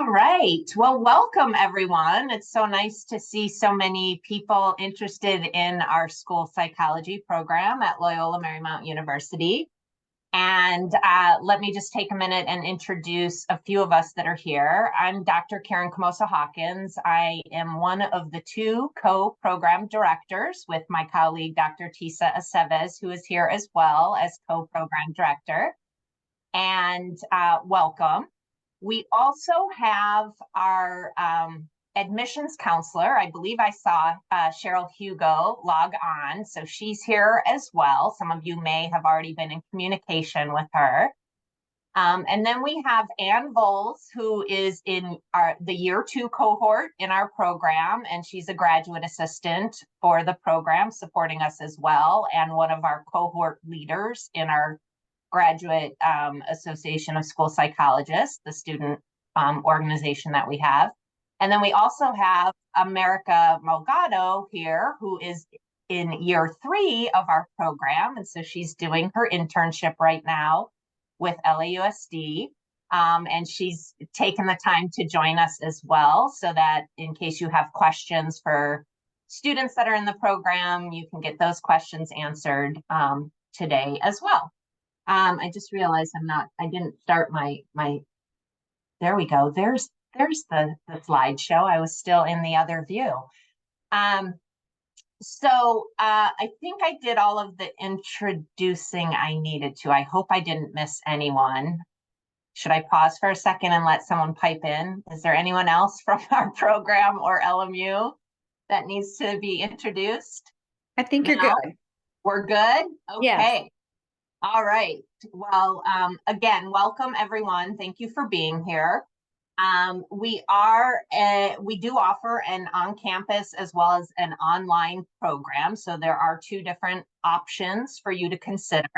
All right. Well, welcome everyone. It's so nice to see so many people interested in our school psychology program at Loyola Marymount University. And let me just take a minute and introduce a few of us that are here. I'm Dr. Karen Camosa-Hawkins. I am one of the two co-program directors with my colleague, Dr. Tisa Aceves, who is here as well as co-program director. And welcome. We also have our admissions counselor. I believe I saw Cheryl Hugo log on, so she's here as well. Some of you may have already been in communication with her. And then we have Ann Voles, who is in the year 2 cohort in our program, and she's a graduate assistant for the program, supporting us as well, and one of our cohort leaders in our Graduate Association of School Psychologists, the student organization that we have. And then we also have America Malgado here, who is in year 3 of our program. And so she's doing her internship right now with LAUSD. And she's taken the time to join us as well, so that in case you have questions for students that are in the program, you can get those questions answered today as well. I just realized I didn't start my, there we go. There's the slideshow. I was still in the other view. So I think I did all of the introducing I needed to. I hope I didn't miss anyone. Should I pause for a second and let someone pipe in? Is there anyone else from our program or LMU that needs to be introduced? I think you're good. We're good? Okay. Yes. All right. Well, again, welcome everyone. Thank you for being here. We do offer an on-campus as well as an online program. So there are 2 different options for you to consider.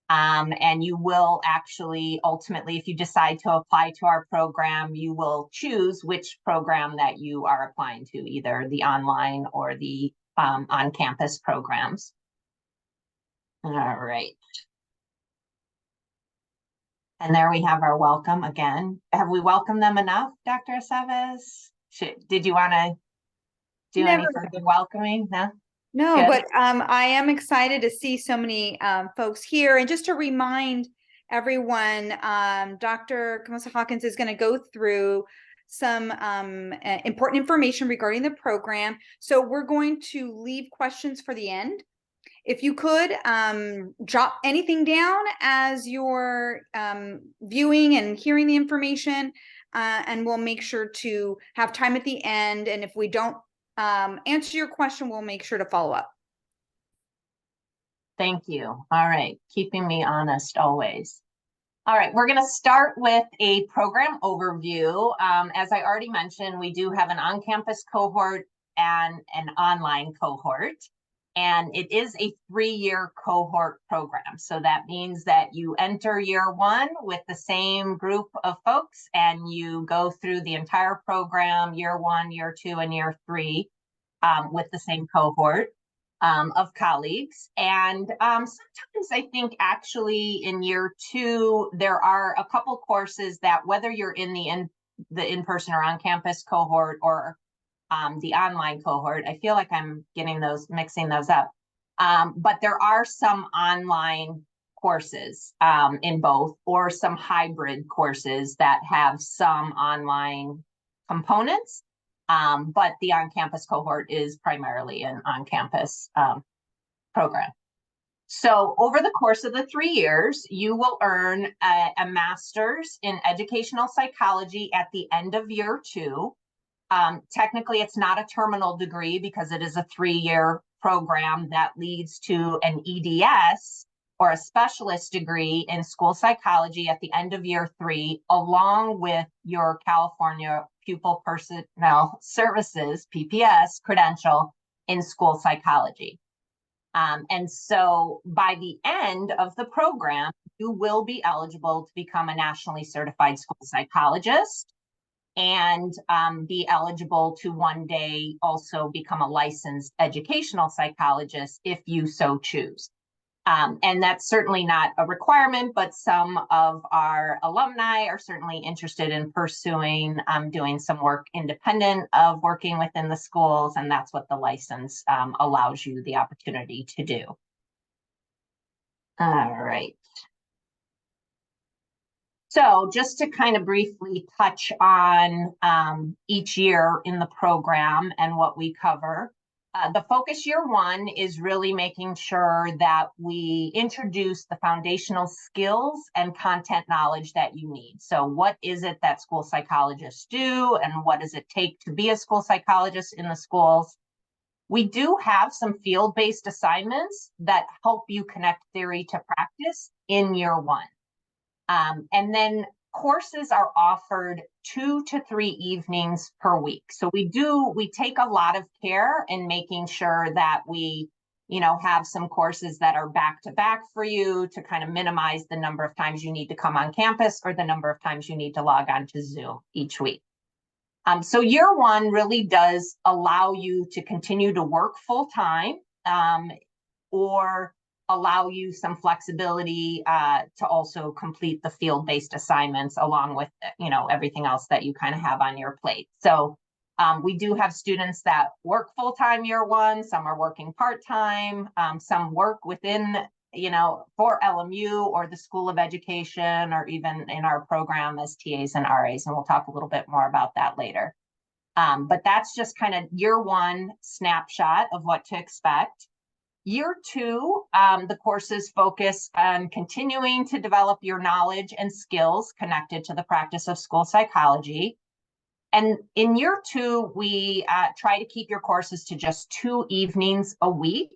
And you will actually, ultimately, if you decide to apply to our program, you will choose which program that you are applying to, either the online or the on-campus programs. All right. And there we have our welcome again. Have we welcomed them enough, Dr. Aceves? Did you want to do any further welcoming? No? No, Good. but I am excited to see so many folks here. And just to remind everyone, Dr. Camosa-Hawkins is going to go through some important information regarding the program. So we're going to leave questions for the end. If you could jot anything down as you're viewing and hearing the information, and we'll make sure to have time at the end. And if we don't answer your question, we'll make sure to follow up. Thank you. All right. Keeping me honest always. All right. We're going to start with a program overview. As I already mentioned, we do have an on-campus cohort and an online cohort. And it is a 3-year cohort program. So that means that you enter year 1 with the same group of folks, and you go through the entire program, year 1, year 2, and year 3 with the same cohort of colleagues. And sometimes I think actually in year 2, there are a couple courses that, whether you're in the in-person or on-campus cohort or the online cohort, I feel like I'm mixing those up. But there are some online courses in both, or some hybrid courses that have some online components. But the on-campus cohort is primarily an on-campus program. So over the course of the 3 years, you will earn a master's in educational psychology at the end of year 2. Technically, it's not a terminal degree because it is a 3-year program that leads to an EDS, or a specialist degree in school psychology, at the end of year 3, along with your California Pupil Personnel Services, PPS, credential in school psychology. And so by the end of the program, you will be eligible to become a nationally certified school psychologist, and be eligible to one day also become a licensed educational psychologist if you so choose. And that's certainly not a requirement, but some of our alumni are certainly interested in pursuing doing some work independent of working within the schools, and that's what the license allows you the opportunity to do. All right. So just to kind of briefly touch on each year in the program and what we cover. The focus year one is really making sure that we introduce the foundational skills and content knowledge that you need. So what is it that school psychologists do, and what does it take to be a school psychologist in the schools? We do have some field-based assignments that help you connect theory to practice in year one. And then courses are offered 2 to 3 evenings per week. So we take a lot of care in making sure that we, have some courses that are back to back for you to kind of minimize the number of times you need to come on campus or the number of times you need to log on to Zoom each week. So year one really does allow you to continue to work full time, or allow you some flexibility to also complete the field-based assignments along with, everything else that you kind of have on your plate. So we do have students that work full-time year one, some are working part-time, some work within, for LMU or the School of Education, or even in our program as TAs and RAs, and we'll talk a little bit more about that later. But that's just kind of year one snapshot of what to expect. Year two, the courses focus on continuing to develop your knowledge and skills connected to the practice of school psychology. And in year two, we try to keep your courses to just 2 evenings a week,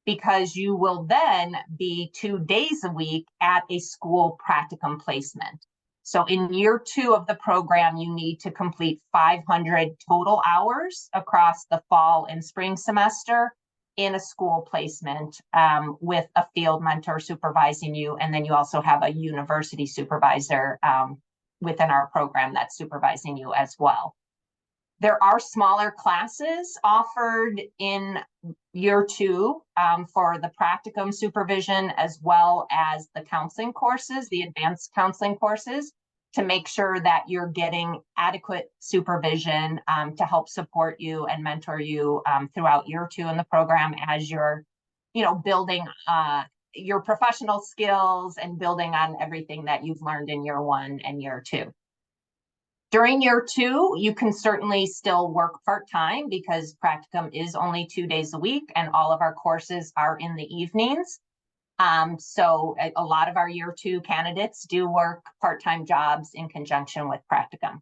because you will then be 2 days a week at a school practicum placement. So in year two of the program, you need to complete 500 total hours across the fall and spring semester in a school placement with a field mentor supervising you. And then you also have a university supervisor within our program that's supervising you as well. There are smaller classes offered in year two for the practicum supervision, as well as the counseling courses, the advanced counseling courses, to make sure that you're getting adequate supervision to help support you and mentor you throughout year two in the program as you're, building your professional skills and building on everything that you've learned in year one and year two. During year two, you can certainly still work part-time because practicum is only 2 days a week and all of our courses are in the evenings. So a lot of our year two candidates do work part-time jobs in conjunction with practicum.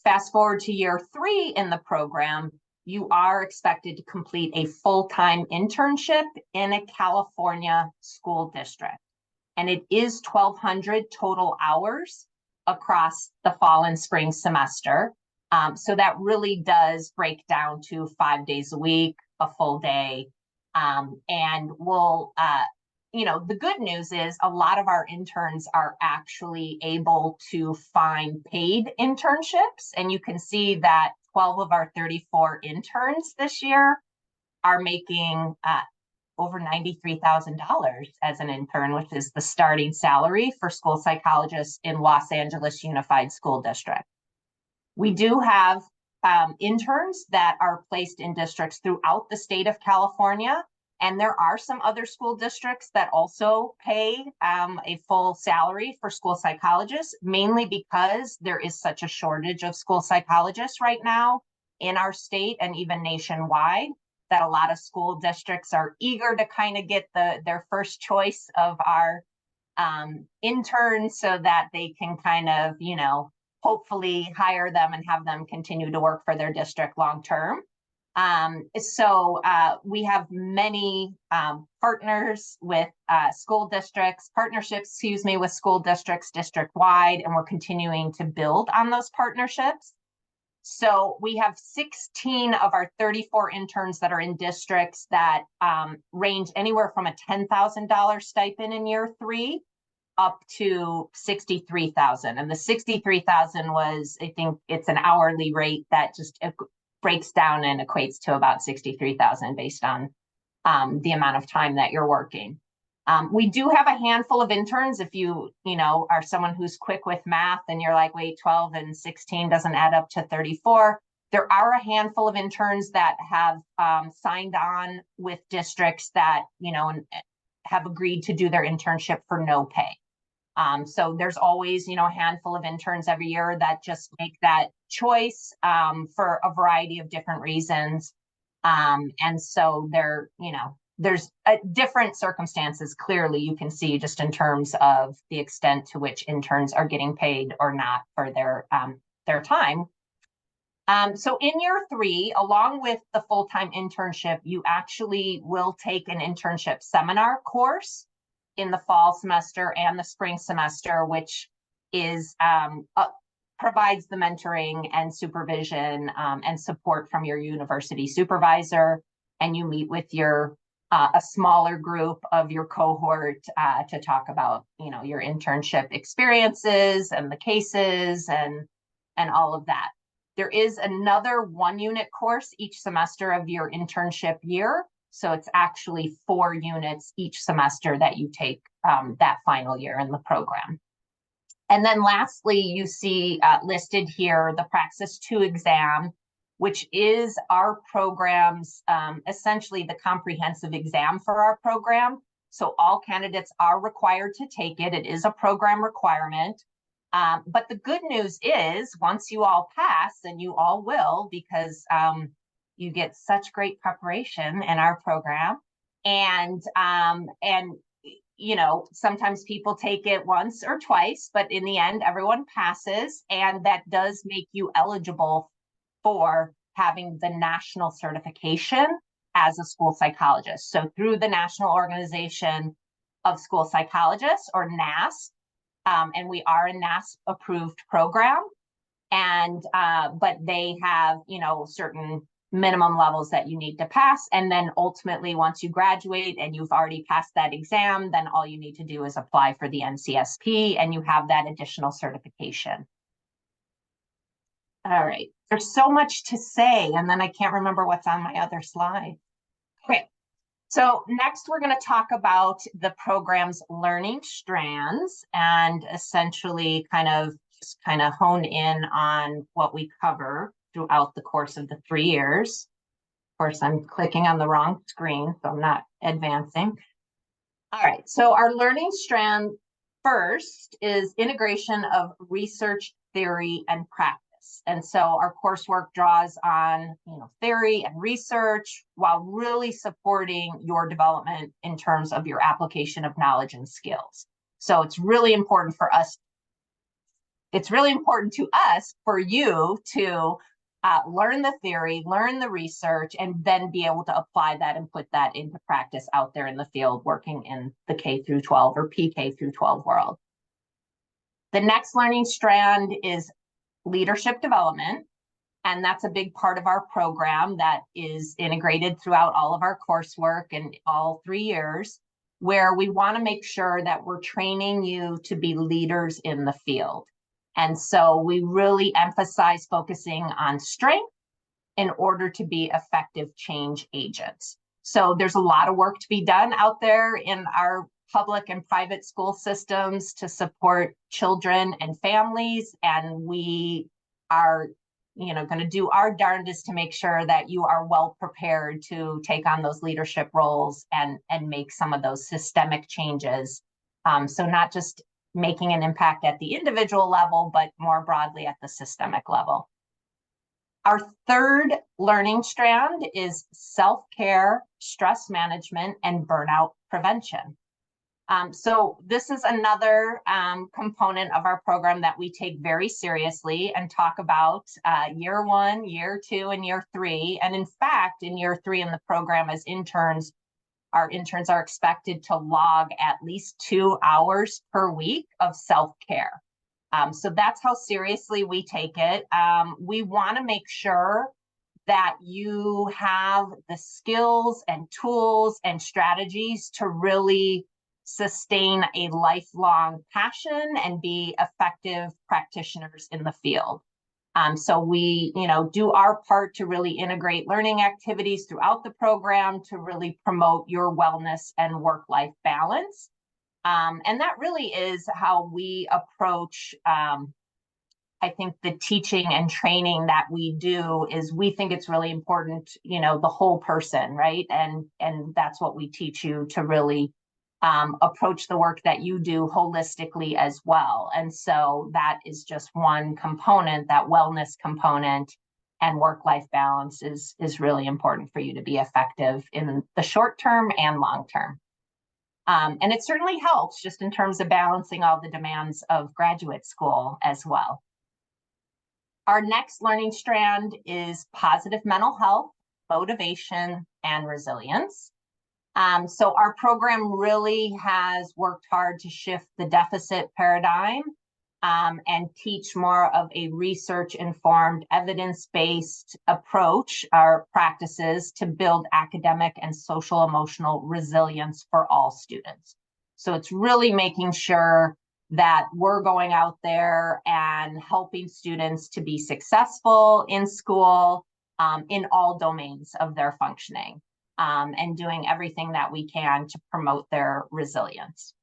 Fast forward to year three in the program, you are expected to complete a full-time internship in a California school district. And it is 1,200 total hours across the fall and spring semester. So that really does break down to 5 days a week, a full day. And we'll, the good news is a lot of our interns are actually able to find paid internships. And you can see that 12 of our 34 interns this year are making over $93,000 as an intern, which is the starting salary for school psychologists in Los Angeles Unified School District. We do have interns that are placed in districts throughout the state of California, and there are some other school districts that also pay a full salary for school psychologists, mainly because there is such a shortage of school psychologists right now in our state and even nationwide, that a lot of school districts are eager to kind of get their first choice of our interns so that they can kind of, hopefully hire them and have them continue to work for their district long term. So we have many partners with partnerships with school districts district-wide, and we're continuing to build on those partnerships. So we have 16 of our 34 interns that are in districts that range anywhere from a $10,000 stipend in year three up to $63,000. And the $63,000 was, I think it's an hourly rate that just breaks down and equates to about $63,000 based on the amount of time that you're working. We do have a handful of interns. If you are someone who's quick with math and you're like, wait, 12 and 16 doesn't add up to 34. There are a handful of interns that have signed on with districts that, and have agreed to do their internship for no pay. So there's always, a handful of interns every year that just make that choice for a variety of different reasons. And so there's different circumstances. Clearly, you can see just in terms of the extent to which interns are getting paid or not for their time. So in year 3, along with the full-time internship, you actually will take an internship seminar course in the fall semester and the spring semester, which is provides the mentoring and supervision and support from your university supervisor. And you meet with your a smaller group of your cohort to talk about, your internship experiences and the cases and all of that. There is another 1-unit course each semester of your internship year. So it's actually 4 units each semester that you take that final year in the program. And then lastly, you see listed here the Praxis 2 exam, which is our program's essentially the comprehensive exam for our program. So all candidates are required to take it. It is a program requirement. But the good news is once you all pass, and you all will, because you get such great preparation in our program, and sometimes people take it once or twice, but in the end, everyone passes, and that does make you eligible for having the national certification as a school psychologist. So through the National Organization of School Psychologists, or NASP, and we are a NASP approved program, and but they have certain minimum levels that you need to pass, and then ultimately once you graduate and you've already passed that exam, then all you need to do is apply for the NCSP and you have that additional certification. All right, there's so much to say, and then I can't remember what's on my other slide. Okay, so next we're going to talk about the program's learning strands and essentially kind of hone in on what we cover throughout the course of the 3 years. Of course, I'm clicking on the wrong screen, so I'm not advancing. All right, so our learning strand first is integration of research, theory, and practice. And so our coursework draws on theory and research while really supporting your development in terms of your application of knowledge and skills. So it's really important for us. It's really important to us for you to learn the theory, learn the research, and then be able to apply that and put that into practice out there in the field, working in the K through 12 or PK through 12 world. The next learning strand is leadership development, and that's a big part of our program that is integrated throughout all of our coursework in all 3 years, where we want to make sure that we're training you to be leaders in the field. And so we really emphasize focusing on strength in order to be effective change agents. So there's a lot of work to be done out there in our public and private school systems to support children and families. And we are, going to do our darndest to make sure that you are well prepared to take on those leadership roles and make some of those systemic changes. So not just making an impact at the individual level, but more broadly at the systemic level. Our third learning strand is self-care, stress management, and burnout prevention. So this is another component of our program that we take very seriously and talk about year 1, year 2, and year 3. And in fact, in year 3 in the program as interns, our interns are expected to log at least 2 hours per week of self-care. So that's how seriously we take it. We want to make sure that you have the skills and tools and strategies to really sustain a lifelong passion and be effective practitioners in the field. So we, do our part to really integrate learning activities throughout the program to really promote your wellness and work-life balance. And that really is how we approach, I think, the teaching and training that we do. Is we think it's really important, the whole person, right? And that's what we teach you, to really approach the work that you do holistically as well. And so that is just one component, that wellness component, and work-life balance is really important for you to be effective in the short term and long term. And it certainly helps just in terms of balancing all the demands of graduate school as well. Our next learning strand is positive mental health, motivation, and resilience. So our program really has worked hard to shift the deficit paradigm and teach more of a research-informed, evidence-based approach or practices to build academic and social emotional resilience for all students. So it's really making sure that we're going out there and helping students to be successful in school in all domains of their functioning. And doing everything that we can to promote their resilience.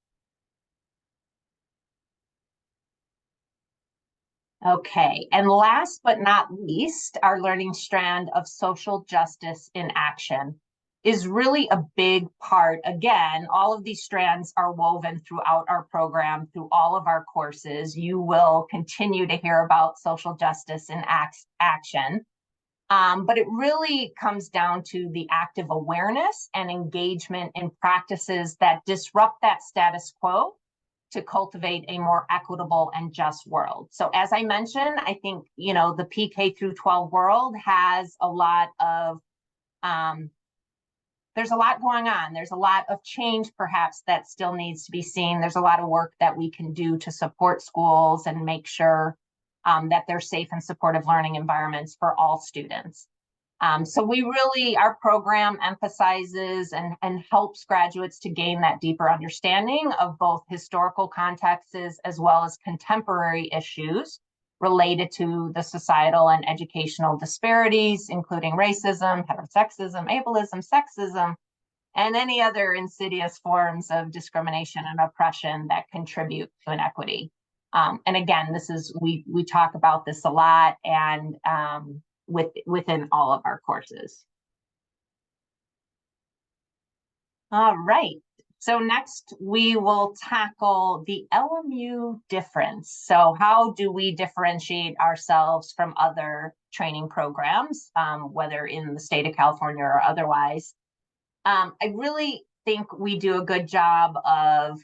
Okay, and last but not least, our learning strand of social justice in action is really a big part. Again, all of these strands are woven throughout our program, through all of our courses. You will continue to hear about social justice in action. But it really comes down to the active awareness and engagement in practices that disrupt that status quo to cultivate a more equitable and just world. So as I mentioned, I think, the PK through 12 world has a lot of, there's a lot going on. There's a lot of change perhaps that still needs to be seen. There's a lot of work that we can do to support schools and make sure that they're safe and supportive learning environments for all students. So our program emphasizes and helps graduates to gain that deeper understanding of both historical contexts as well as contemporary issues related to the societal and educational disparities, including racism, heterosexism, ableism, sexism, and any other insidious forms of discrimination and oppression that contribute to inequity. And again, we talk about this a lot, and within all of our courses. All right. So next we will tackle the LMU difference. So how do we differentiate ourselves from other training programs, whether in the state of California or otherwise? I really think we do a good job of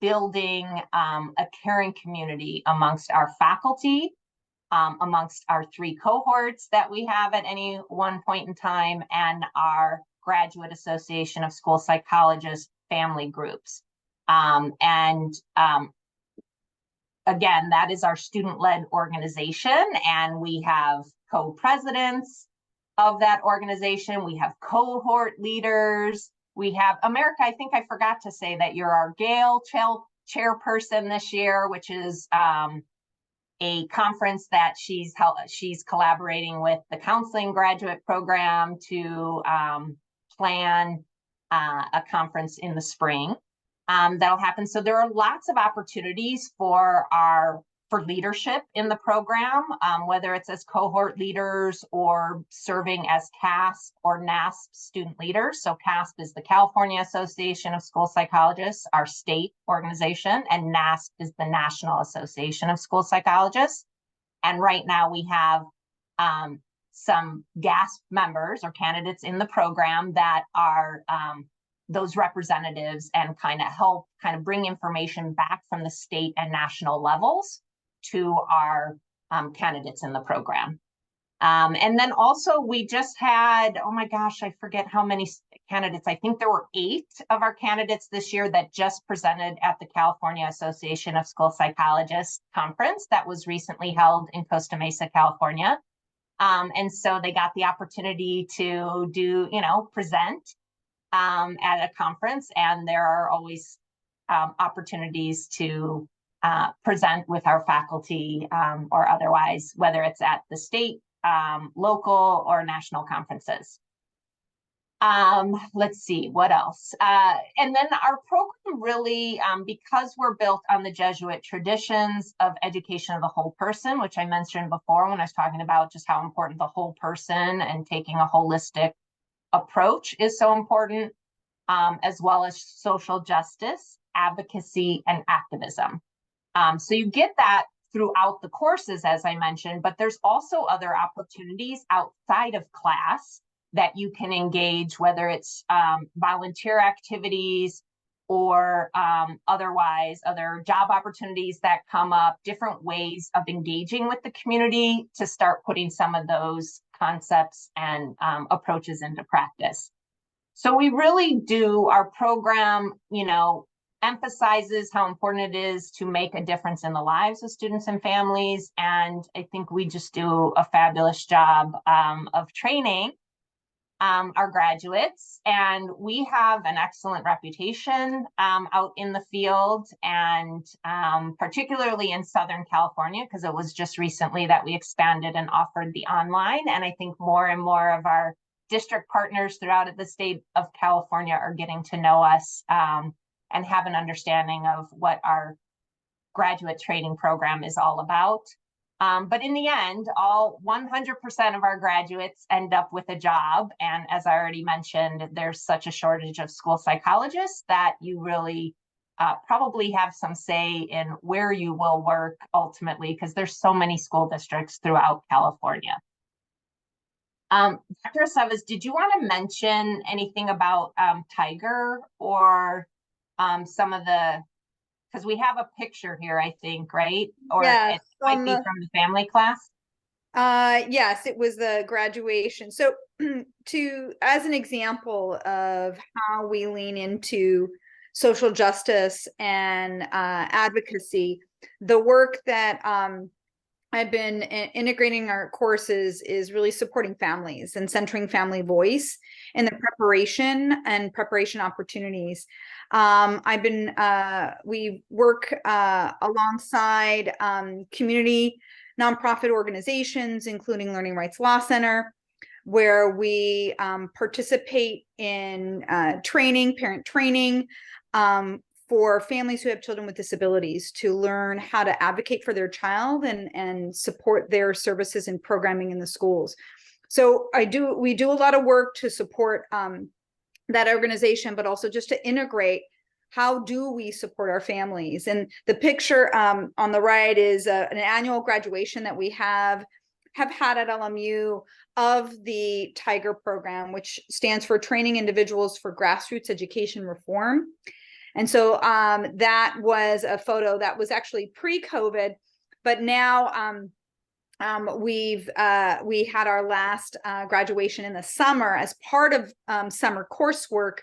building a caring community amongst our faculty, amongst our 3 cohorts that we have at any one point in time, and our Graduate Association of School Psychologists family groups. Again, that is our student-led organization, and we have co-presidents of that organization. We have cohort leaders. We have America. I think I forgot to say that you're our Gale chairperson this year, which is a conference that she's collaborating with the counseling graduate program to plan a conference in the spring that'll happen. So there are lots of opportunities for leadership in the program, whether it's as cohort leaders or serving as CASP or NASP student leaders. So CASP is the California Association of School Psychologists, our state organization, and NASP is the National Association of School Psychologists. And right now we have some GASP members or candidates in the program that are those representatives and kind of bring information back from the state and national levels to our candidates in the program. And then also we just had, oh my gosh, I forget how many candidates. I think there were 8 of our candidates this year that just presented at the California Association of School Psychologists conference that was recently held in Costa Mesa, California. And so they got the opportunity to present at a conference, and there are always opportunities to present with our faculty or otherwise, whether it's at the state, local, or national conferences. Let's see, what else? And then our program really, because we're built on the Jesuit traditions of education of the whole person, which I mentioned before when I was talking about just how important the whole person and taking a holistic approach is so important, as well as social justice, advocacy, and activism. So you get that throughout the courses, as I mentioned, but there's also other opportunities outside of class that you can engage, whether it's volunteer activities or otherwise other job opportunities that come up, different ways of engaging with the community to start putting some of those concepts and approaches into practice. So we really do, our program, emphasizes how important it is to make a difference in the lives of students and families. And I think we just do a fabulous job of training our graduates, and we have an excellent reputation out in the field, and particularly in Southern California, because it was just recently that we expanded and offered the online. And I think more and more of our district partners throughout the state of California are getting to know us and have an understanding of what our graduate training program is all about. But in the end, all 100% of our graduates end up with a job. And as I already mentioned, there's such a shortage of school psychologists that you really probably have some say in where you will work ultimately, because there's so many school districts throughout California. Dr. Aceves, did you want to mention anything about Tiger or some of the, because we have a picture here, I think, right? Or Yeah, it might be from the family class. Yes, it was the graduation. So as an example of how we lean into social justice and advocacy, the work that I've been integrating our courses is really supporting families and centering family voice in the preparation opportunities. We work alongside community nonprofit organizations, including Learning Rights Law Center, where we participate in parent training for families who have children with disabilities to learn how to advocate for their child and support their services and programming in the schools. So we do a lot of work to support that organization, but also just to integrate how do we support our families. And the picture on the right is an annual graduation that we have had at LMU of the Tiger program, which stands for Training Individuals for Grassroots Education Reform. And so that was a photo that was actually pre-COVID, but now we had our last graduation in the summer as part of summer coursework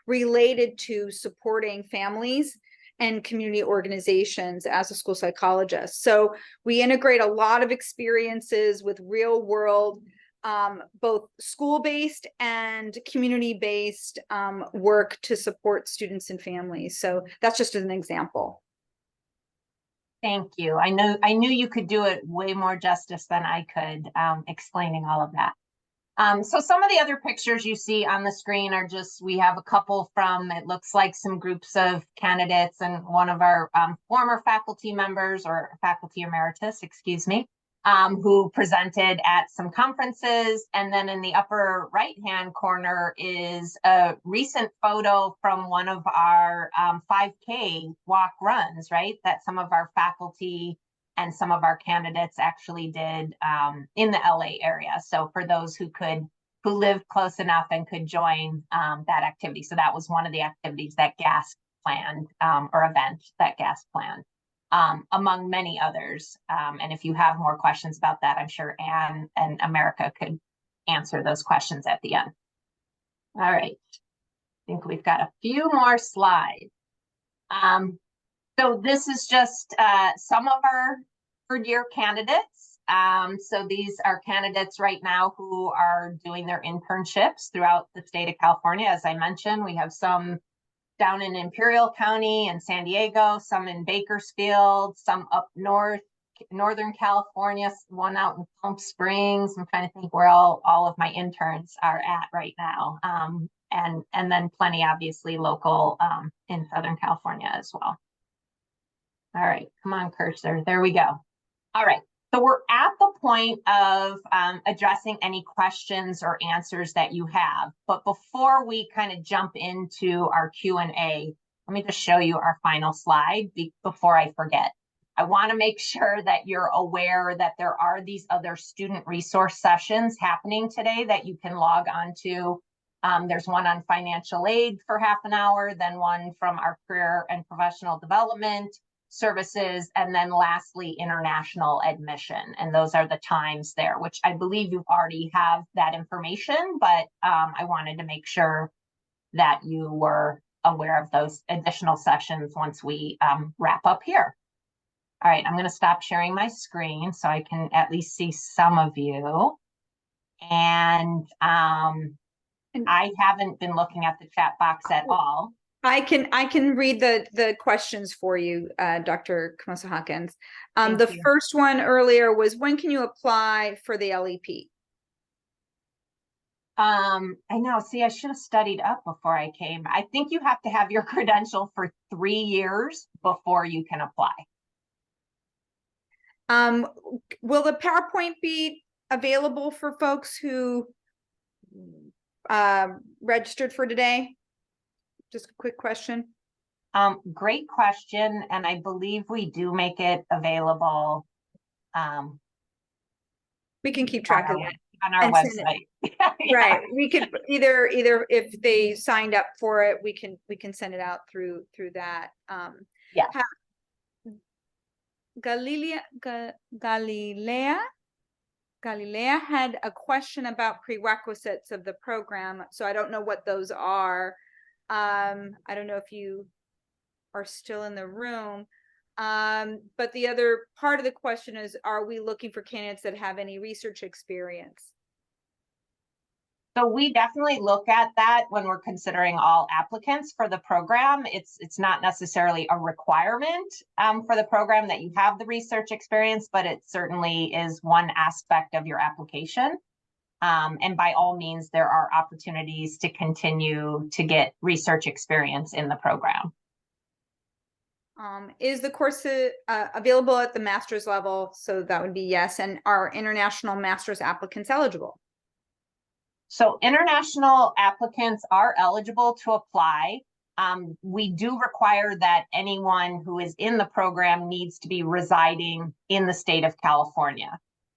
related to supporting families and community organizations as a school psychologist. So we integrate a lot of experiences with real world, both school-based and community-based work to support students and families. So that's just an example. Thank you. I knew you could do it way more justice than I could explaining all of that. So some of the other pictures you see on the screen are just, we have a couple from, it looks like some groups of candidates and one of our former faculty members, or faculty emeritus, excuse me, who presented at some conferences. And then in the upper right-hand corner is a recent photo from one of our 5K walk runs, right? That some of our faculty and some of our candidates actually did in the LA area. So for those who lived close enough and could join that activity. So that was one of the activities that GAS planned, or event that GAS planned, among many others. And if you have more questions about that, I'm sure Anne and America could answer those questions at the end. All right, I think we've got a few more slides. So this is just some of our third-year candidates. So these are candidates right now who are doing their internships throughout the state of California. As I mentioned, we have some down in Imperial County and San Diego, some in Bakersfield, some up north, Northern California, one out in Palm Springs. I'm trying to think where all of my interns are at right now. And then plenty, obviously, local in Southern California as well. All right, come on, cursor. There we go. All right, so we're at the point of addressing any questions or answers that you have. But before we kind of jump into our Q&A, let me just show you our final slide before I forget. I want to make sure that you're aware that there are these other student resource sessions happening today that you can log on to. There's one on financial aid for half an hour, then one from our career and professional development services, and then lastly, international admission. And those are the times there, which I believe you already have that information, but I wanted to make sure that you were aware of those additional sessions once we wrap up here. All right, I'm going to stop sharing my screen so I can at least see some of you. And I haven't been looking at the chat box at all. I can read the questions for you, Dr. Camosa-Hawkins. The first one earlier was, when can you apply for the LEP? I know. See, I should have studied up before I came. I think you have to have your credential for 3 years before you can apply. Will the PowerPoint be available for folks who registered for today? Just a quick question. Great question, and I believe we do make it available. We can keep track of it on our website. Yeah. Right. We could either if they signed up for it, we can send it out through that. Yeah. Galilea had a question about prerequisites of the program, so I don't know what those are. I don't know if you are still in the room, but the other part of the question is, are we looking for candidates that have any research experience? So we definitely look at that when we're considering all applicants for the program. It's not necessarily a requirement for the program that you have the research experience, but it certainly is one aspect of your application. And by all means, there are opportunities to continue to get research experience in the program. Is the course available at the master's level? So that would be yes. And are international master's applicants eligible? So international applicants are eligible to apply. We do require that anyone who is in the program needs to be residing in the state of California.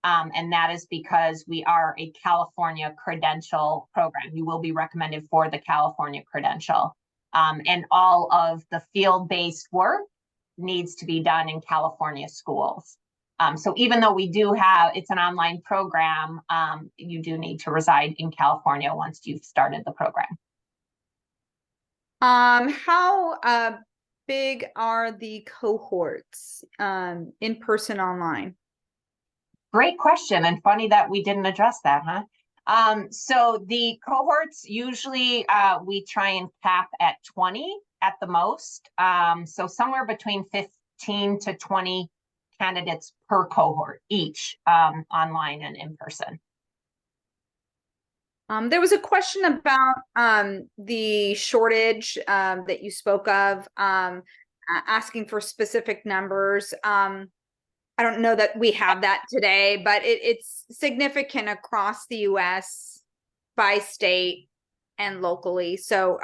And that is because we are a California credential program. You will be recommended for the California credential. And all of the field-based work needs to be done in California schools. So even though we do have, it's an online program, you do need to reside in California once you've started the program. How big are the cohorts, in person, online? Great question, and funny that we didn't address that, huh? So the cohorts, usually we try and cap at 20 at the most. So somewhere between 15 to 20 candidates per cohort, each online and in person. There was a question about the shortage that you spoke of, asking for specific numbers. I don't know that we have that today, but it's significant across the US by state and locally. So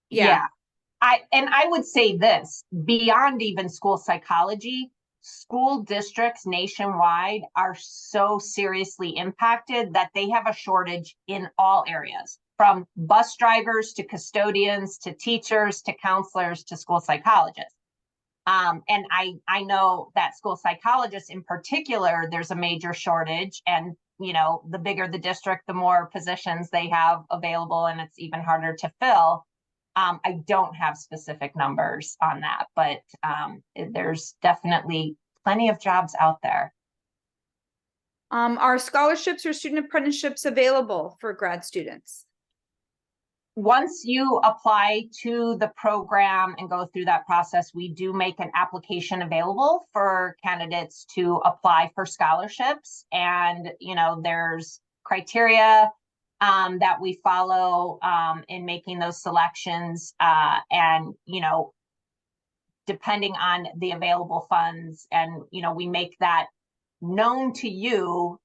yeah. I would say this, beyond even school psychology, school districts nationwide are so seriously impacted that they have a shortage in all areas, from bus drivers to custodians to teachers to counselors to school psychologists. And I know that school psychologists in particular, there's a major shortage, and you know, the bigger the district, the more positions they have available, and it's even harder to fill. I don't have specific numbers on that, but there's definitely plenty of jobs out there. Are scholarships or student apprenticeships available for grad students? once you apply to the program and go through that process, we do make an application available for candidates to apply for scholarships. And, you know, there's criteria that we follow in making those selections. And, you know, depending on the available funds, and, you know, we make that known to you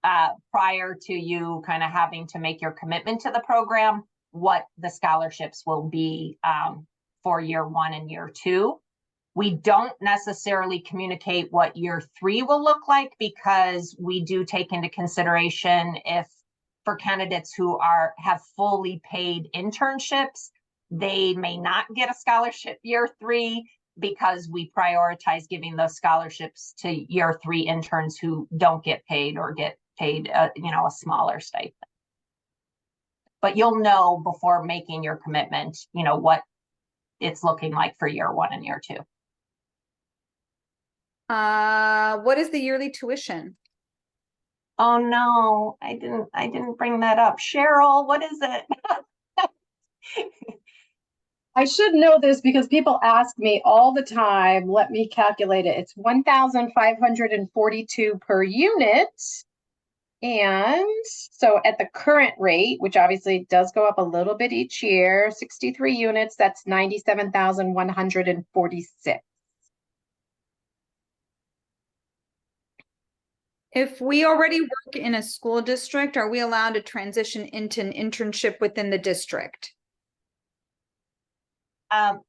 prior to you kind of having to make your commitment to the program, what the scholarships will be for year 1 and year 2. We don't necessarily communicate what year 3 will look like, because we do take into consideration if for candidates who have fully paid internships, they may not get a scholarship year 3, because we prioritize giving those scholarships to year 3 interns who don't get paid or get paid you know, a smaller stipend. But you'll know before making your commitment, you know, what it's looking like for year 1 and year 2. What is the yearly tuition? Oh no, I didn't bring that up. Cheryl, what is it? I should know this because people ask me all the time. Let me calculate it. It's 1,542 per unit. And so at the current rate, which obviously does go up a little bit each year, 63 units, that's 97,146. If we already work in a school district, are we allowed to transition into an internship within the district?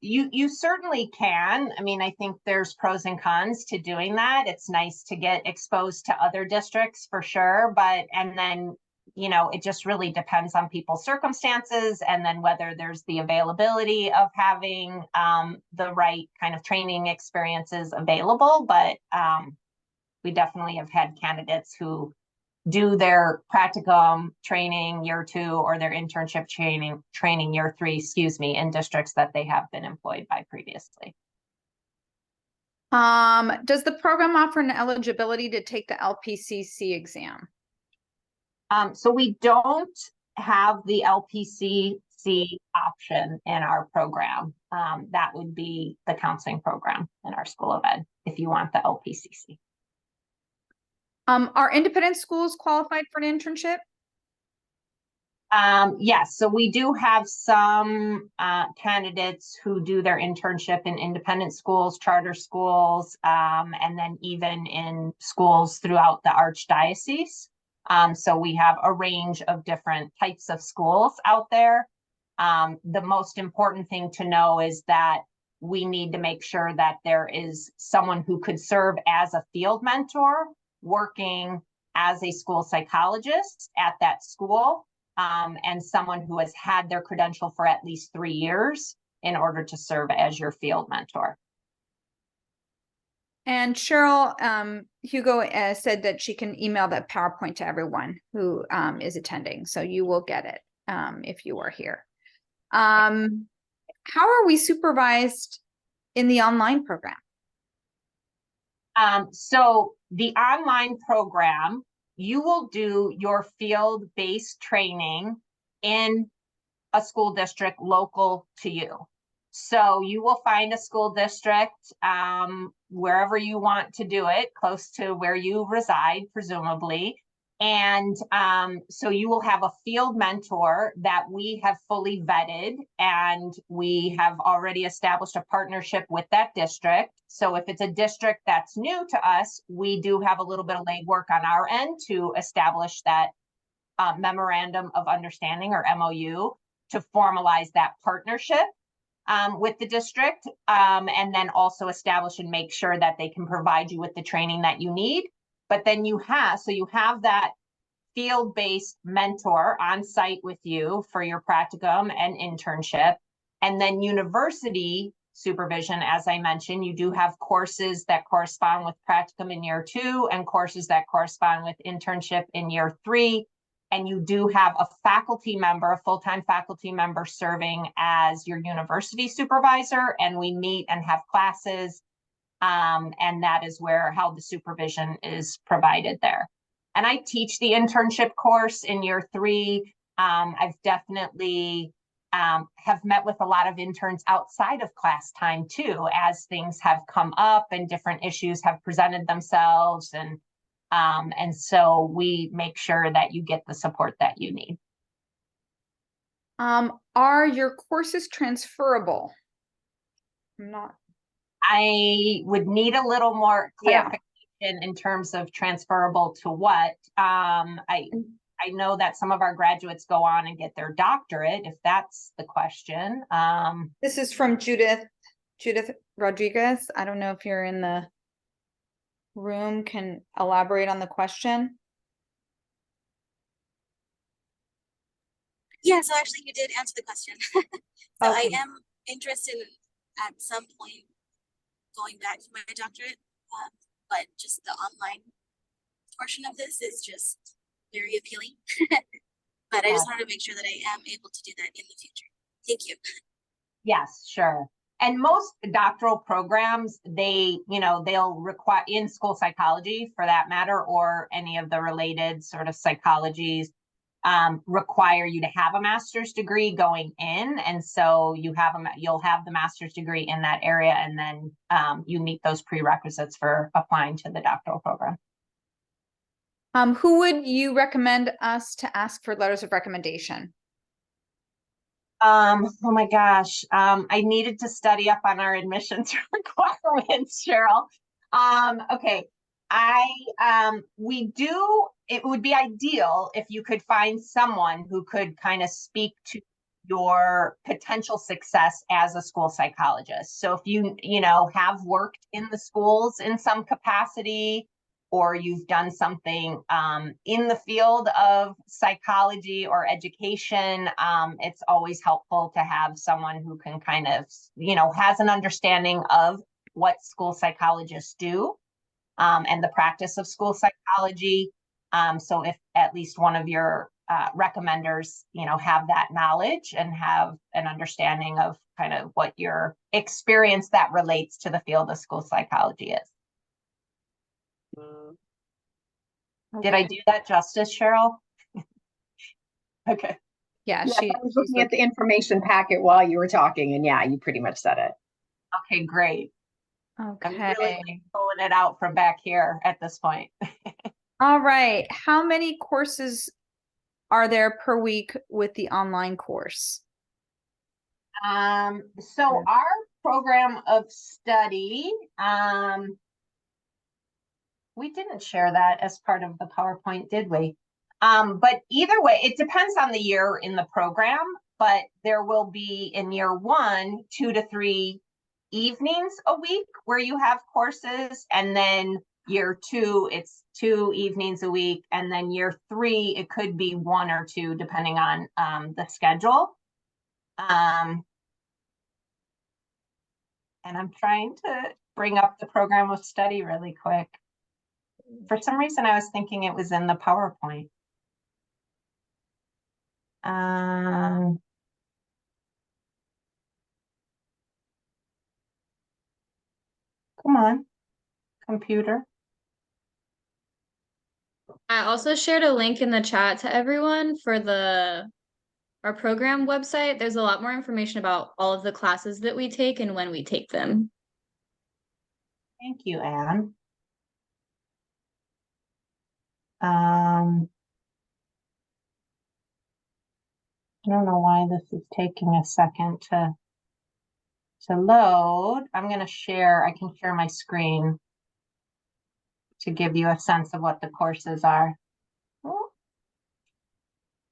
You certainly can. I mean, I think there's pros and cons to doing that. It's nice to get exposed to other districts for sure, and then, you know, it just really depends on people's circumstances, and then whether there's the availability of having the right kind of training experiences available. But we definitely have had candidates who do their practicum training year 2 or their internship training year 3, in districts that they have been employed by previously. Does the program offer an eligibility to take the LPCC exam? So we don't have the LPCC option in our program. That would be the counseling program in our School of Ed if you want the LPCC. Are independent schools qualified for an internship? Yes, so we do have some candidates who do their internship in independent schools, charter schools, and then even in schools throughout the Archdiocese. So we have a range of different types of schools out there. The most important thing to know is that we need to make sure that there is someone who could serve as a field mentor, working as a school psychologist at that school, and someone who has had their credential for at least 3 years in order to serve as your field mentor. And Cheryl, Hugo said that she can email that PowerPoint to everyone who is attending, so you will get it if you are here. How are we supervised in the online program? So the online program, you will do your field-based training in a school district local to you. So you will find a school district wherever you want to do it, close to where you reside, presumably. And so you will have a field mentor that we have fully vetted, and we have already established a partnership with that district. So if it's a district that's new to us, we do have a little bit of legwork on our end to establish that memorandum of understanding, or MOU, to formalize that partnership with the district, and then also establish and make sure that they can provide you with the training that you need. But then you have that field-based mentor on site with you for your practicum and internship. And then university supervision, as I mentioned, you do have courses that correspond with practicum in year 2 and courses that correspond with internship in year 3. And you do have a faculty member, a full-time faculty member, serving as your university supervisor, and we meet and have classes. And that is how the supervision is provided there. And I teach the internship course in year 3. I've definitely have met with a lot of interns outside of class time too, as things have come up and different issues have presented themselves. And so we make sure that you get the support that you need. Are your courses transferable? I would need a little more clarification in terms of transferable to what. I know that some of our graduates go on and get their doctorate, if that's the question. This is from Judith Rodriguez. I don't know if you're in the room, can elaborate on the question. Yeah, so actually you did answer the question. So Okay. I am interested in, at some point, going back to my doctorate, but just the online portion of this is just very appealing. But I just wanted to make sure that I am able to do that in the future. Thank you. Yes, sure. And most doctoral programs, they'll require, in school psychology for that matter, or any of the related sort of psychologies, require you to have a master's degree going in. And so you'll have the master's degree in that area, and then you meet those prerequisites for applying to the doctoral program. Who would you recommend us to ask for letters of recommendation? Oh my gosh. I needed to study up on our admissions requirements, Cheryl. Okay. It would be ideal if you could find someone who could kind of speak to your potential success as a school psychologist. So if you have worked in the schools in some capacity, or you've done something in the field of psychology or education, it's always helpful to have someone who can kind of, has an understanding of what school psychologists do and the practice of school psychology. So if at least one of your recommenders, have that knowledge and have an understanding of kind of what your experience that relates to the field of school psychology is. Did I do that justice, Cheryl? Okay. Yeah, I was looking at the information packet while you were talking, and yeah, you pretty much said it. Okay, great. Okay. I'm really pulling it out from back here at this point. All right. How many courses are there per week with the online course? So our program of study, we didn't share that as part of the PowerPoint, did we? But either way, it depends on the year in the program, but there will be in year 1, 2 to 3 evenings a week where you have courses, and then year 2, it's 2 evenings a week, and then year 3, it could be 1 or 2 depending on the schedule. And I'm trying to bring up the program of study really quick. For some reason, I was thinking it was in the PowerPoint. Come on, computer. I also shared a link in the chat to everyone for our program website. There's a lot more information about all of the classes that we take and when we take them. Thank you, Anne. I don't know why this is taking a second to load. I'm going to share, I can share my screen to give you a sense of what the courses are.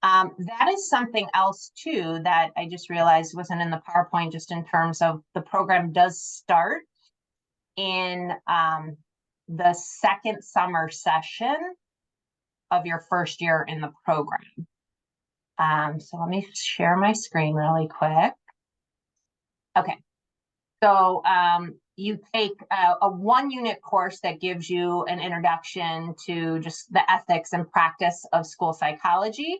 That is something else too that I just realized wasn't in the PowerPoint, just in terms of the program does start in the second summer session of your first year in the program. So let me share my screen really quick. Okay, so you take a 1-unit course that gives you an introduction to just the ethics and practice of school psychology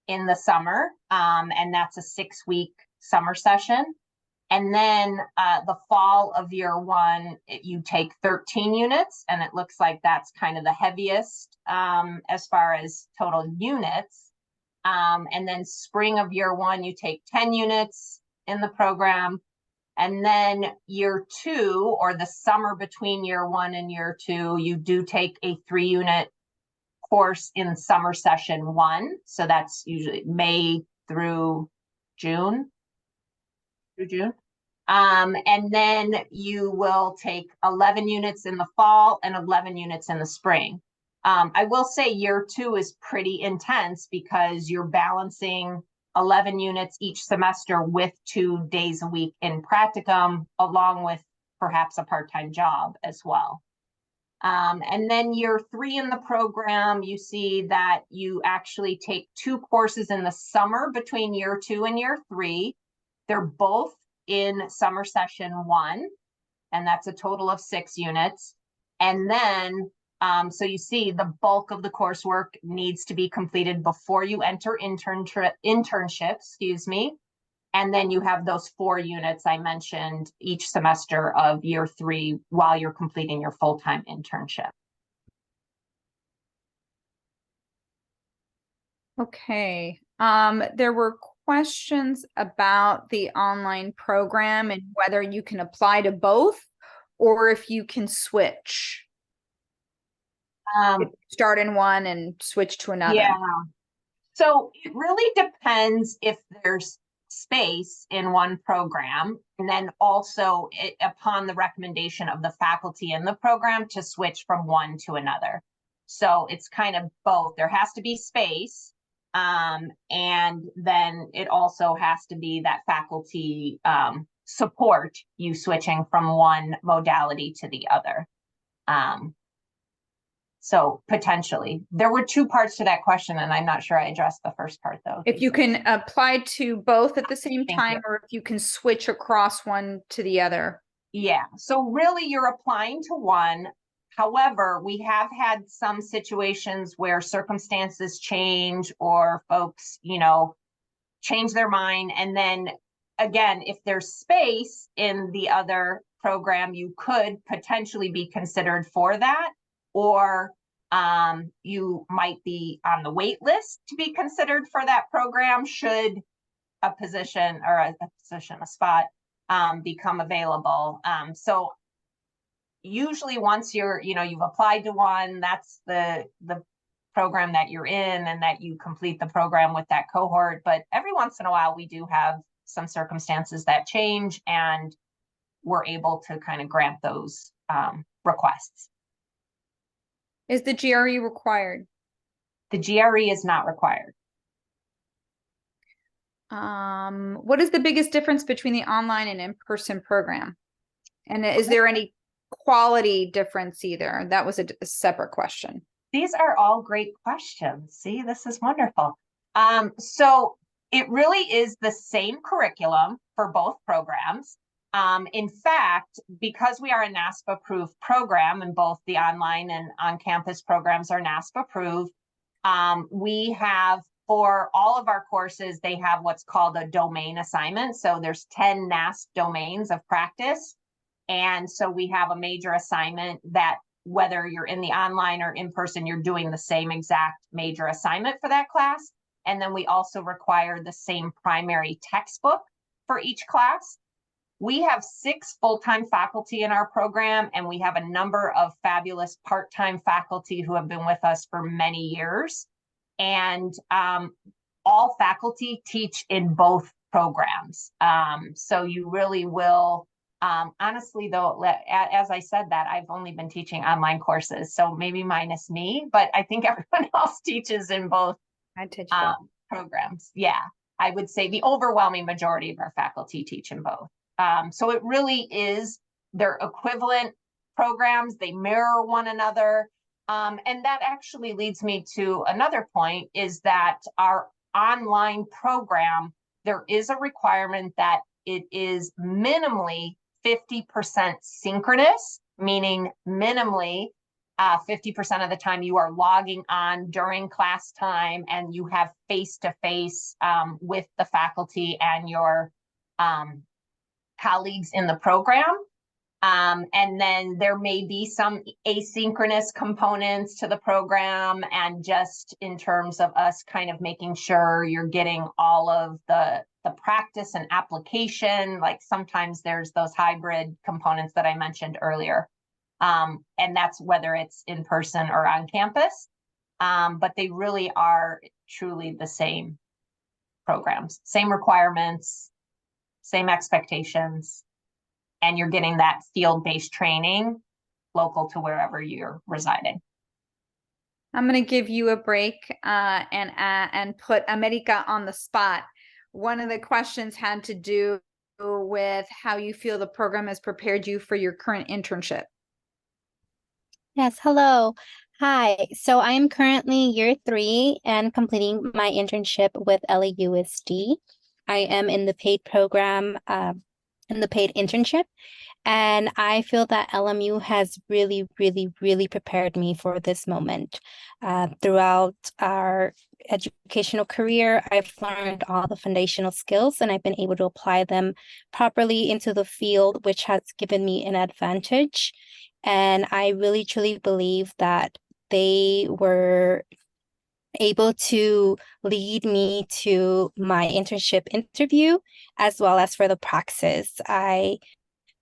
in the summer, and that's a 6-week summer session. And then the fall of year 1, you take 13 units, and it looks like that's kind of the heaviest as far as total units. And then spring of year one, you take 10 units in the program. And then year two, or the summer between year one and year two, you do take a 3-unit course in summer session one. So that's usually May through June. And then you will take 11 units in the fall and 11 units in the spring. I will say year two is pretty intense because you're balancing 11 units each semester with 2 days a week in practicum, along with perhaps a part-time job as well. And then year three in the program, you see that you actually take 2 courses in the summer between year two and year three. They're both in summer session one, and that's a total of 6 units. And then, so you see the bulk of the coursework needs to be completed before you enter internship, excuse me. And then you have those 4 units I mentioned each semester of year three while you're completing your full-time internship. Okay. There were questions about the online program and whether you can apply to both or if you can switch. Start in one and switch to another. Yeah. So it really depends if there's space in one program, and then also upon the recommendation of the faculty in the program to switch from one to another. So it's kind of both. There has to be space, and then it also has to be that faculty support you switching from one modality to the other. So potentially. There were 2 parts to that question, and I'm not sure I addressed the first part, though. If you can apply to both at the same Thank time, you. or if you can switch across one to the other. Yeah, so really you're applying to one. However, we have had some situations where circumstances change or folks, change their mind. And then again, if there's space in the other program, you could potentially be considered for that. Or you might be on the wait list to be considered for that program should a position or a spot become available. So usually once you've applied to one, that's the program that you're in and that you complete the program with that cohort. But every once in a while, we do have some circumstances that change and we're able to kind of grant those requests. Is the GRE required? The GRE is not required. What is the biggest difference between the online and in-person program? And is there any quality difference either? That was a separate question. These are all great questions. See, this is wonderful. So it really is the same curriculum for both programs. In fact, because we are a NASP approved program and both the online and on-campus programs are NASP approved, we have, for all of our courses, they have what's called a domain assignment. So there's 10 NASP domains of practice. And so we have a major assignment that whether you're in the online or in person, you're doing the same exact major assignment for that class. And then we also require the same primary textbook for each class. We have 6 full-time faculty in our program, and we have a number of fabulous part-time faculty who have been with us for many years. And all faculty teach in both programs. So you really will, honestly though, as I said that, I've only been teaching online courses, so maybe minus me, but I think everyone else teaches in both programs. Yeah, I would say the overwhelming majority of our faculty teach in both. So it really is, they're equivalent programs, they mirror one another. And that actually leads me to another point, is that our online program, there is a requirement that it is minimally 50% synchronous, meaning minimally 50% of the time you are logging on during class time and you have face-to-face with the faculty and your colleagues in the program. And then there may be some asynchronous components to the program, and just in terms of us kind of making sure you're getting all of the practice and application, like sometimes there's those hybrid components that I mentioned earlier. And that's whether it's in person or on campus. But they really are truly the same programs, same requirements, same expectations, and you're getting that field-based training local to wherever you're residing. I'm going to give you a break and put America on the spot. One of the questions had to do with how you feel the program has prepared you for your current internship. Yes, hello. Hi. So I am currently year 3 and completing my internship with LAUSD. I am in the paid program, in the paid internship, and I feel that LMU has really, really, really prepared me for this moment. Throughout our educational career, I've learned all the foundational skills, and I've been able to apply them properly into the field, which has given me an advantage. And I really, truly believe that they were able to lead me to my internship interview, as well as for the praxis. I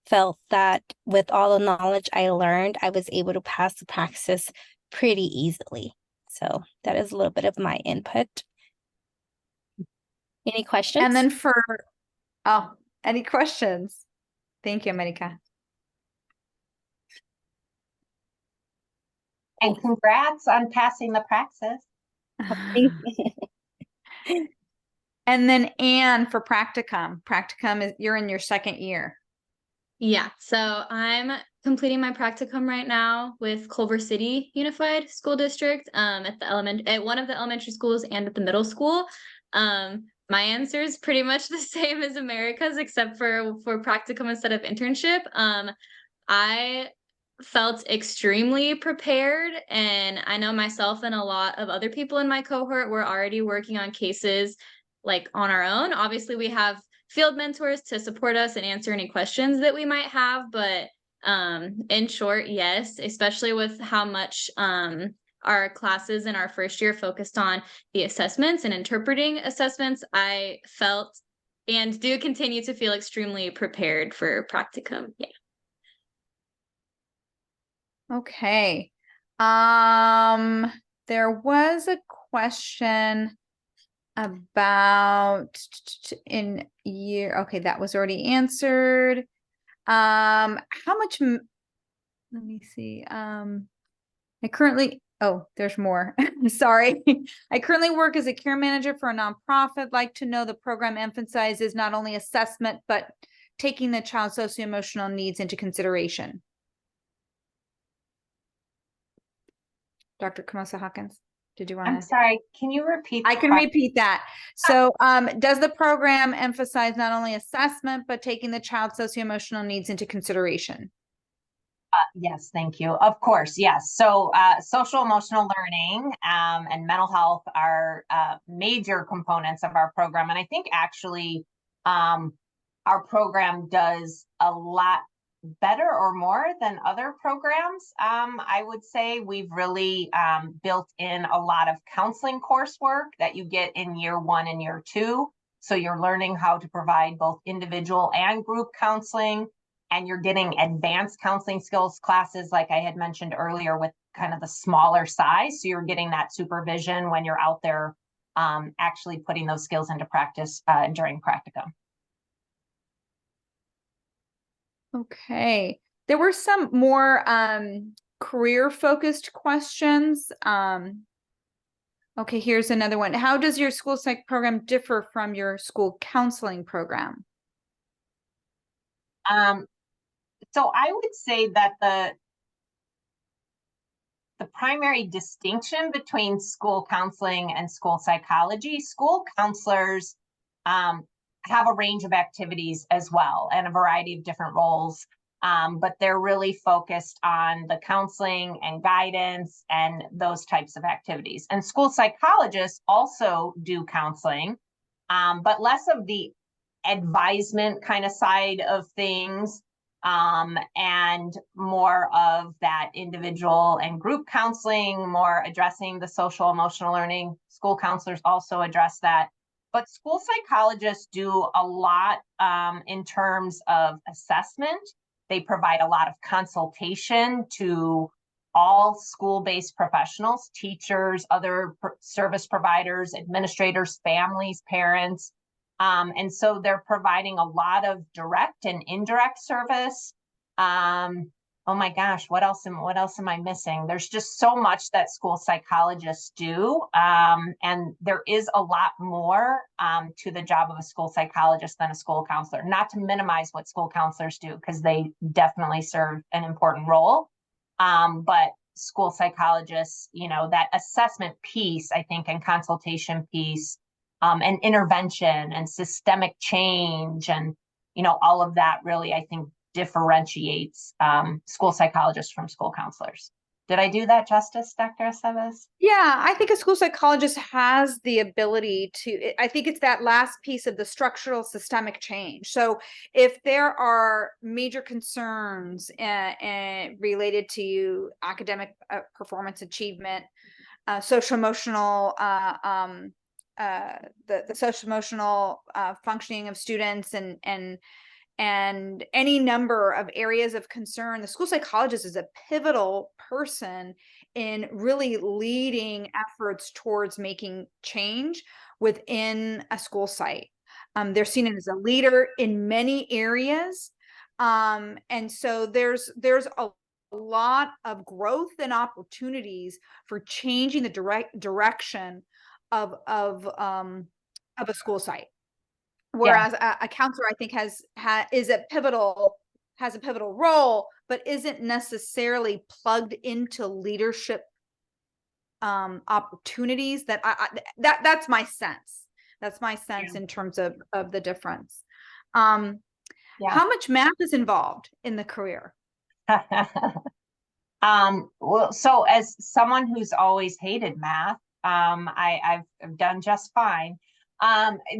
felt that with all the knowledge I learned, I was able to pass the praxis pretty easily. So that is a little bit of my input. Any questions? And then any questions? Thank you, America. And congrats on passing the praxis. And then Anne for practicum. Practicum is you're in your second year. Yeah, so I'm completing my practicum right now with Culver City Unified School District at one of the elementary schools and at the middle school. My answer is pretty much the same as America's, except for practicum instead of internship. I felt extremely prepared, and I know myself and a lot of other people in my cohort were already working on cases like on our own. Obviously, we have field mentors to support us and answer any questions that we might have, but in short, yes, especially with how much our classes in our first year focused on the assessments and interpreting assessments, I felt and do continue to feel extremely prepared for practicum. Yeah. Okay. There was a question about in year. Okay, that was already answered. How much? Let me see. I currently. Oh, there's more. Sorry. I currently work as a care manager for a nonprofit. Like to know the program emphasizes not only assessment, but taking the child's socio-emotional needs into consideration. Dr. Kamosa Hawkins, did you want to? I'm sorry, can you repeat? I can repeat that. So does the program emphasize not only assessment, but taking the child's socio-emotional needs into consideration? Yes, thank you. Of course, yes. So social emotional learning and mental health are major components of our program. And I think actually our program does a lot better or more than other programs. I would say we've really built in a lot of counseling coursework that you get in year 1 and year 2. So you're learning how to provide both individual and group counseling, and you're getting advanced counseling skills classes, like I had mentioned earlier, with kind of the smaller size. So you're getting that supervision when you're out there actually putting those skills into practice during practicum. Okay. There were some more career-focused questions. Okay, here's another one. How does your school psych program differ from your school counseling program? So I would say that the primary distinction between school counseling and school psychology, school counselors have a range of activities as well and a variety of different roles, but they're really focused on the counseling and guidance and those types of activities. And school psychologists also do counseling, but less of the advisement kind of side of things, and more of that individual and group counseling, more addressing the social emotional learning. School counselors also address that. But school psychologists do a lot in terms of assessment. They provide a lot of consultation to all school-based professionals, teachers, other service providers, administrators, families, parents. And so they're providing a lot of direct and indirect service. Oh my gosh, what else am I missing? There's just so much that school psychologists do. And there is a lot more to the job of a school psychologist than a school counselor. Not to minimize what school counselors do, because they definitely serve an important role. But school psychologists, that assessment piece, I think, and consultation piece, and intervention and systemic change and, all of that really, I think, differentiates school psychologists from school counselors. Did I do that justice, Dr. Esteves? Yeah, I think a school psychologist has the ability to, I think it's that last piece of the structural systemic change. So if there are major concerns related to academic performance achievement, social emotional, the social emotional functioning of students and any number of areas of concern, the school psychologist is a pivotal person in really leading efforts towards making change within a school site. They're seen as a leader in many areas. And so there's a lot of growth and opportunities for changing the direction of a school site. Whereas a counselor, I think, has a pivotal role, but isn't necessarily plugged into leadership opportunities. That's my sense. That's my sense in terms of the difference. How much math is involved in the career? Well, so as someone who's always hated math, I've done just fine.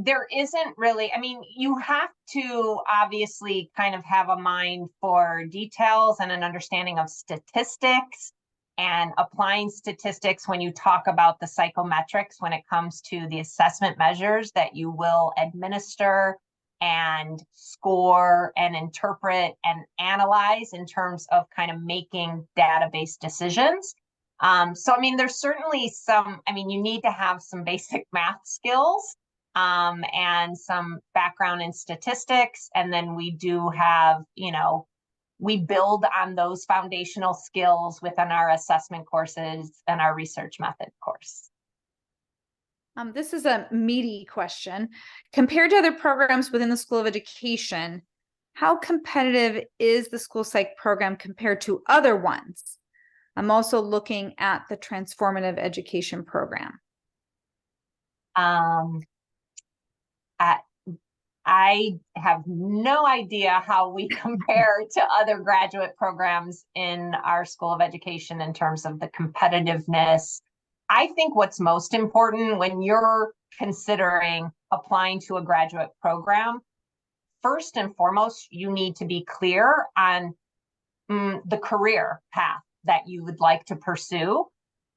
There isn't really, you have to obviously kind of have a mind for details and an understanding of statistics and applying statistics when you talk about the psychometrics, when it comes to the assessment measures that you will administer and score and interpret and analyze in terms of kind of making database decisions. So, there's certainly some, you need to have some basic math skills and some background in statistics. And then we do have, we build on those foundational skills within our assessment courses and our research method course. This is a meaty question. Compared to other programs within the School of Education, how competitive is the school psych program compared to other ones? I'm also looking at the transformative education program. I have no idea how we compare to other graduate programs in our School of Education in terms of the competitiveness. I think what's most important when you're considering applying to a graduate program, first and foremost, you need to be clear on the career path that you would like to pursue.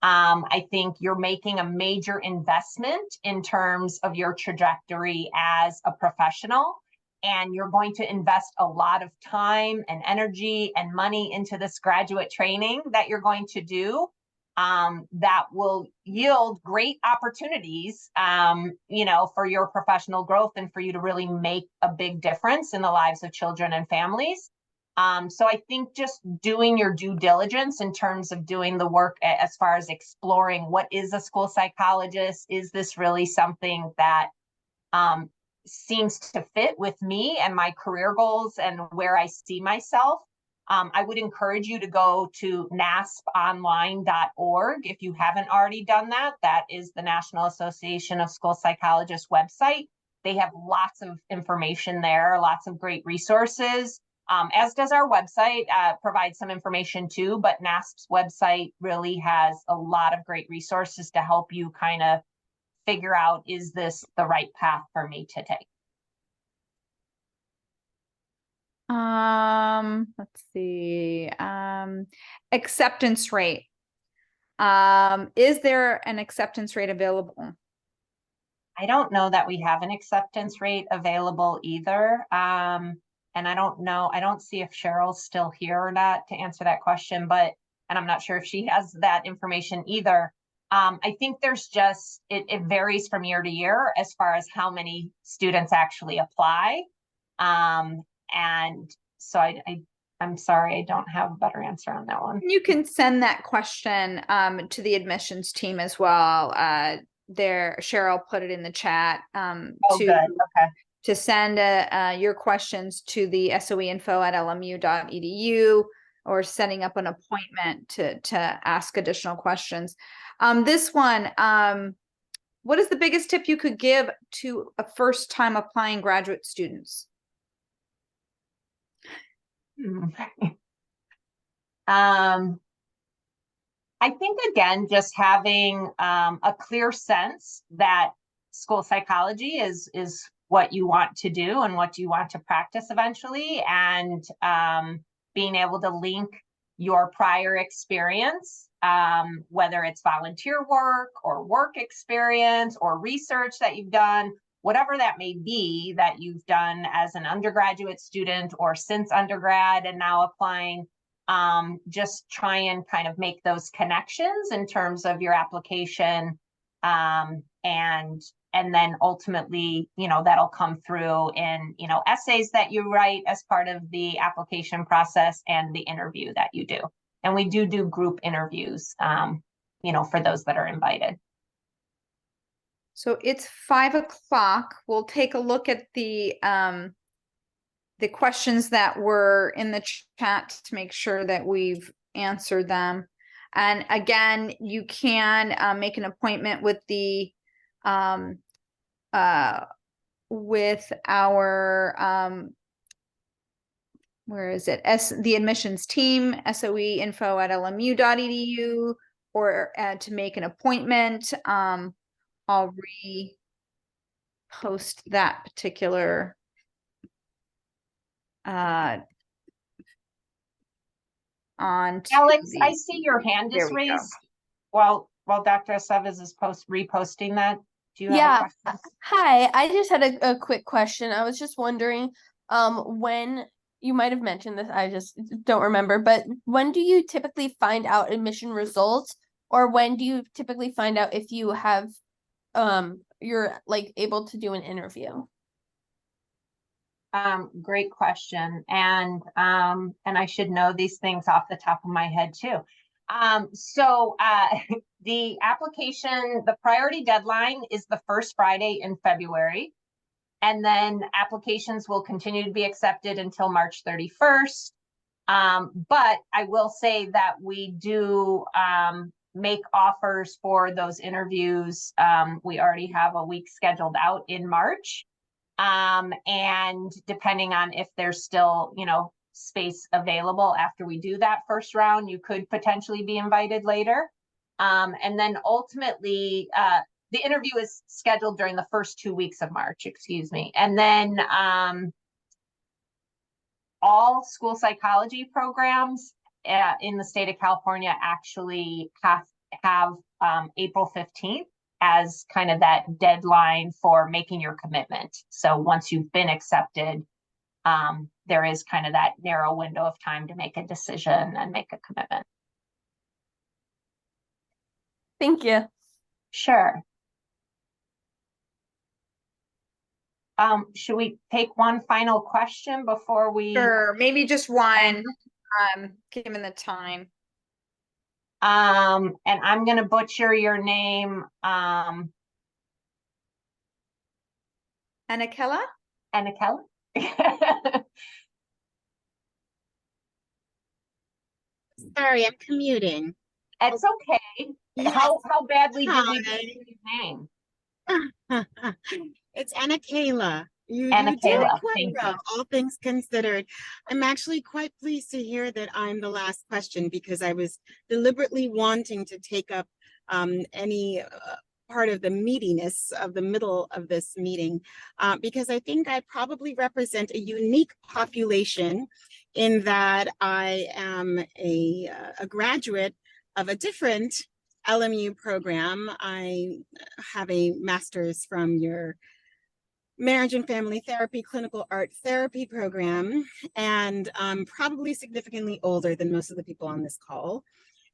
I think you're making a major investment in terms of your trajectory as a professional, and you're going to invest a lot of time and energy and money into this graduate training that you're going to do. That will yield great opportunities, for your professional growth and for you to really make a big difference in the lives of children and families. So I think just doing your due diligence in terms of doing the work as far as exploring what is a school psychologist, is this really something that seems to fit with me and my career goals and where I see myself. I would encourage you to go to nasponline.org if you haven't already done that. That is the National Association of School Psychologists website. They have lots of information there, lots of great resources. As does our website, provides some information too, but NASP's website really has a lot of great resources to help you kind of figure out, is this the right path for me to take? Let's see. Acceptance rate. Is there an acceptance rate available? I don't know that we have an acceptance rate available either. And I don't know, I don't see if Cheryl's still here or not to answer that question, but, and I'm not sure if she has that information either. I think there's just, it varies from year to year as far as how many students actually apply. And so I'm sorry, I don't have a better answer on that one. You can send that question to the admissions team as well. There, Cheryl put it in the chat Oh, good. Okay. to send your questions to the soeinfo@lmu.edu, or setting up an appointment to ask additional questions. This one, what is the biggest tip you could give to a first-time applying graduate students? I think, again, just having a clear sense that school psychology is what you want to do and what you want to practice eventually, and being able to link your prior experience, whether it's volunteer work or work experience or research that you've done, whatever that may be that you've done as an undergraduate student or since undergrad and now applying. Just try and kind of make those connections in terms of your application, and then ultimately, you know, that'll come through in, you know, essays that you write as part of the application process and the interview that you do. And we do group interviews, you know, for those that are invited. So it's 5 o'clock. We'll take a look at the questions that were in the chat to make sure that we've answered them. And again, you can make an appointment with the with our where is it? The admissions team, soeinfo@lmu.edu, or to make an appointment. I'll repost that particular on Alex, I see your hand is raised while Dr. Aceves is reposting that. Do you have a question? Hi, I just had a quick question. I was just wondering, when you might have mentioned this, I just don't remember, but when do you typically find out admission results, or when do you typically find out if you have you're like able to do an interview? Great question. And I should know these things off the top of my head too. So the application, the priority deadline is the first Friday in February. And then applications will continue to be accepted until March 31st. But I will say that we do make offers for those interviews. We already have a week scheduled out in March. And depending on if there's still, you know, space available after we do that first round, you could potentially be invited later. And then ultimately, the interview is scheduled during the first 2 weeks of March, excuse me. And then all school psychology programs in the state of California actually have April 15th as kind of that deadline for making your commitment. So once you've been accepted, there is kind of that narrow window of time to make a decision and make a commitment. Thank you. Sure. Should we take one final question before we? Sure, maybe just one, given the time. And I'm going to butcher your name. Anakella? Anakella? Sorry, I'm commuting. It's okay. Yes. How badly did we Hi. butcher his name? It's Anakella. You Anakella, did it quite thank well, you. all things considered. I'm actually quite pleased to hear that I'm the last question, because I was deliberately wanting to take up any part of the meatiness of the middle of this meeting, because I think I probably represent a unique population in that I am a graduate of a different LMU program. I have a master's from your Marriage and Family Therapy Clinical Art Therapy program, and I'm probably significantly older than most of the people on this call.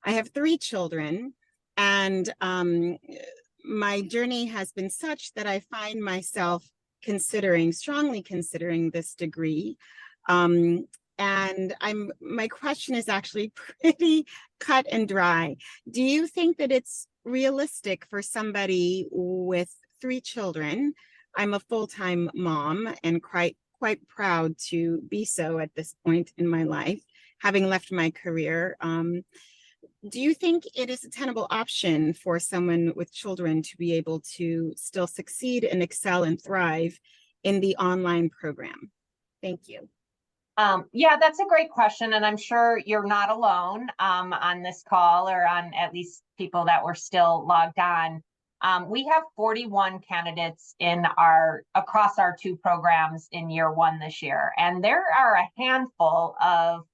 I have 3 children, and my journey has been such that I find myself strongly considering this degree. And my question is actually pretty cut and dry. Do you think that it's realistic for somebody with 3 children? I'm a full-time mom and quite proud to be so at this point in my life, having left my career. Do you think it is a tenable option for someone with children to be able to still succeed and excel and thrive in the online program? Thank you. Yeah, that's a great question. And I'm sure you're not alone on this call, or on at least people that were still logged on. We have 41 candidates across our 2 programs in year 1 this year. And there are a handful of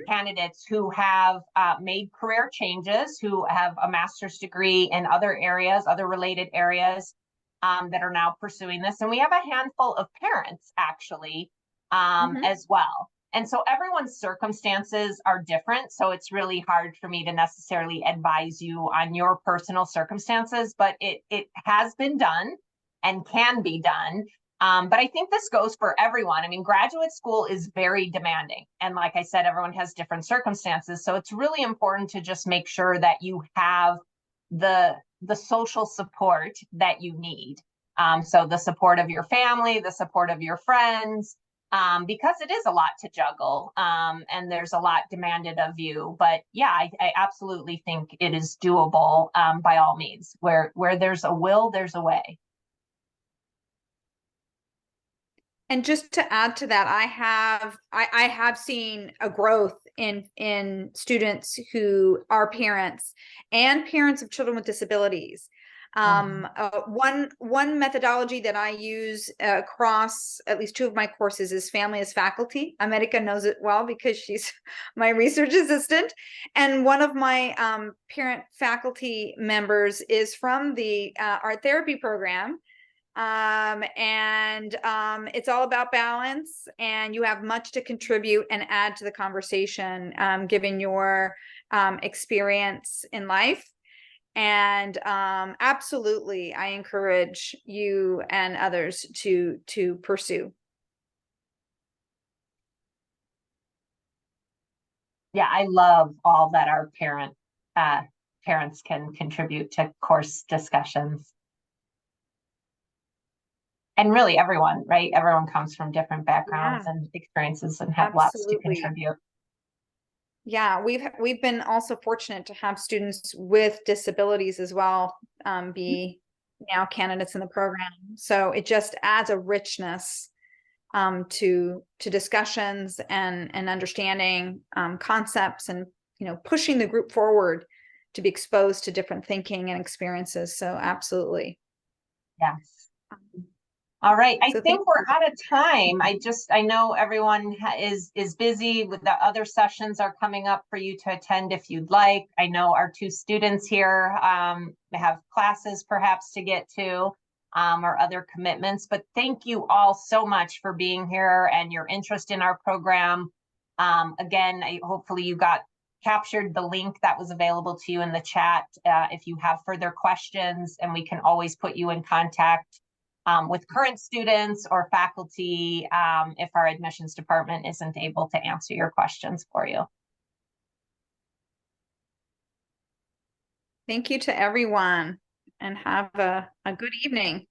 candidates who have made career changes, who have a master's degree in other areas, other related areas, that are now pursuing this. And we have a handful of parents actually as well. And so everyone's circumstances are different. So it's really hard for me to necessarily advise you on your personal circumstances, but it has been done and can be done. But I think this goes for everyone. I mean, graduate school is very demanding. And like I said, everyone has different circumstances. So it's really important to just make sure that you have the social support that you need. So the support of your family, the support of your friends, because it is a lot to juggle, and there's a lot demanded of you. But yeah, I absolutely think it is doable by all means. Where there's a will, there's a way. And just to add to that, I have seen a growth in students who are parents and parents of children with disabilities. One methodology that I use across at least 2 of my courses is family as faculty. America knows it well because she's my research assistant. And one of my parent faculty members is from the art therapy program. It's all about balance, and you have much to contribute and add to the conversation, given your experience in life. And absolutely, I encourage you and others to pursue. Yeah, I love all that our parents can contribute to course discussions. And really everyone, right? Everyone comes from different backgrounds and experiences and have lots to contribute. Yeah, we've been also fortunate to have students with disabilities as well be now candidates in the program. So it just adds a richness to discussions and understanding concepts, and pushing the group forward to be exposed to different thinking and experiences. So absolutely. Yes. All right. I think we're out of time. I know everyone is busy with the other sessions are coming up for you to attend if you'd like. I know our 2 students here have classes perhaps to get to or other commitments, but thank you all so much for being here and your interest in our program. Again, hopefully you captured the link that was available to you in the chat if you have further questions, and we can always put you in contact with current students or faculty if our admissions department isn't able to answer your questions for you. Thank you to everyone, and have a good evening.